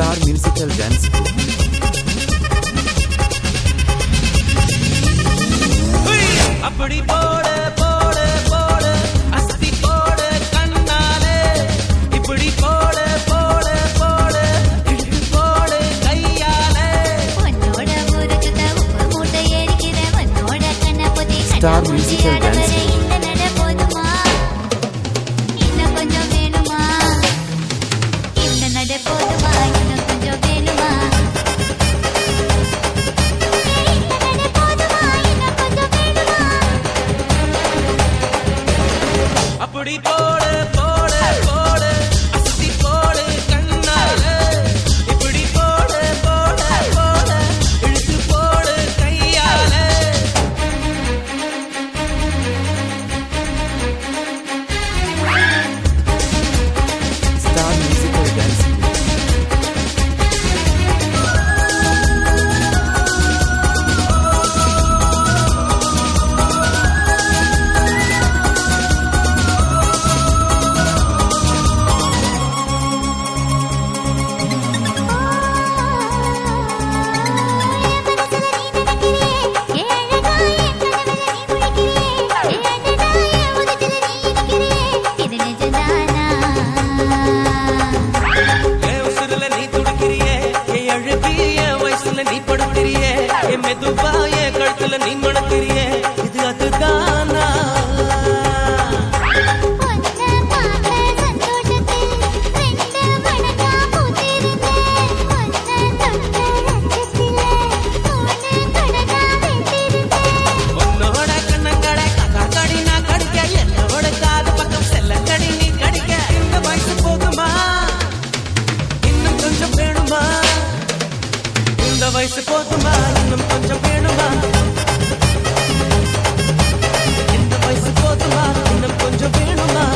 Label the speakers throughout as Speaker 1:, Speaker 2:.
Speaker 1: Star Musical Dance Group.
Speaker 2: அப்படி போடு போடு போடு அஸ்தி போடு கண்ணாலே இப்படி போடு போடு போடு இழுத்து போடு கையாலே
Speaker 3: உன்னோட ஊருக்கு உப்பு மூட்டை ஏறிக்கிற உன்னோட கண்ண பொதி
Speaker 1: Star Musical Dance Group.
Speaker 3: இந்த நட போதுமா இன்னும் கொஞ்சம் வேணுமா இந்த நட போதுமா இன்னும் கொஞ்சம் வேணுமா
Speaker 2: அப்படி போடு போடு போடு அஸ்தி போடு கண்ணாலே இப்படி போடு போடு போடு இழுத்து போடு கையாலே
Speaker 1: Star Musical Dance Group.
Speaker 2: என் உசுருல நீ துடிக்கிறியே என் அழுகி என் வயசுல நீ படுக்கிறியே என் மெதுவா என் கழுத்துல நீ மணக்கிறியே இது அதுதானா உன்னோட கண்ணங்கடை கடி நான் கடிக்க என்னோட காது பக்கம் செல்லங்கடி நீ கடிக்க இந்த வயசு போதுமா இன்னும் கொஞ்சம் வேணுமா இந்த வயசு போதுமா இன்னும் கொஞ்சம் வேணுமா இந்த வயசு போதுமா இன்னும் கொஞ்சம் வேணுமா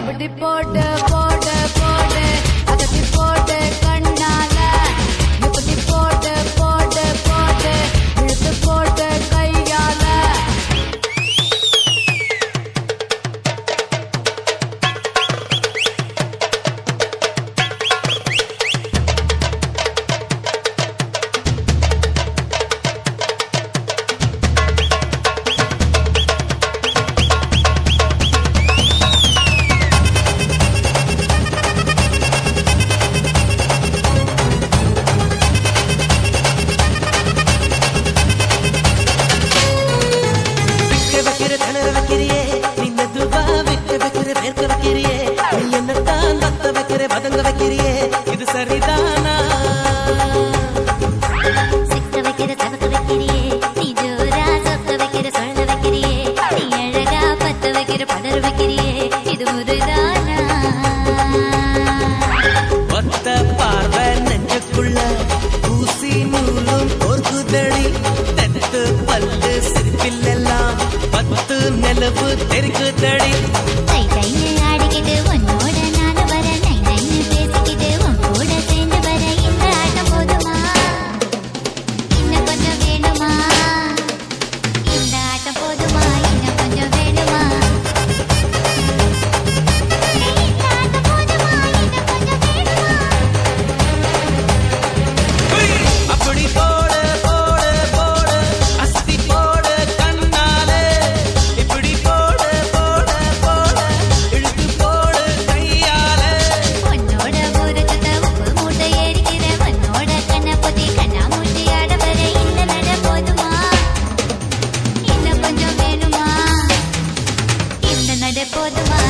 Speaker 3: அப்படி போட்டு போட்டு போட்டு அகத்தி போட்டு கண்ணால இப்படி போட்டு போட்டு போட்டு இழுத்து போட்டு கையால
Speaker 2: விக்க வைக்கிற திணற வைக்கிறியே நீ மெதுவா விக்க வைக்கிற வேர்க்க வைக்கிறியே நீ என்னத்தான் வத்த வைக்கிற வதங்க வைக்கிறியே இது சரிதானா
Speaker 3: சிக்க வைக்கிற தவக்க வைக்கிறியே நீ ஜோரா சொக்க வைக்கிற சொல்ல வைக்கிறியே நீ அழகா பத்த வைக்கிற பதற வைக்கிறியே இது முருதானா
Speaker 2: ஒத்த பார்வை நெஞ்சுக்குள்ள ஊசி நூலும் பொறுக்குதடி தெத்து பல்லு சிரிப்பிலெல்லாம் பத்து நிலவு தெரிக்குதடி
Speaker 3: தை தைன்னு ஆடிக்கிட்டு உன்னோட நானும் வர நை நைன்னு பேசிக்கிட்டு உன் கூட சேர்ந்து வர இந்த ஆட்டம் போதுமா இன்னும் கொஞ்சம் வேணுமா இந்த ஆட்டம் போதுமா இன்னும் கொஞ்சம் வேணுமா இந்த ஆட்டம் போதுமா இன்னும் கொஞ்சம் வேணுமா
Speaker 2: அப்படி போடு போடு போடு அஸ்தி போடு கண்ணாலே இப்படி போடு போடு போடு இழுத்து போடு கையாலே
Speaker 3: உன்னோட ஊருக்கு உப்பு மூட்டை ஏறிக்கிற உன்னோட கண்ண பொத்தி கண்ணா மூட்டி ஆட வர இந்த நட போதுமா இன்னும் கொஞ்சம் வேணுமா இந்த நட போதுமா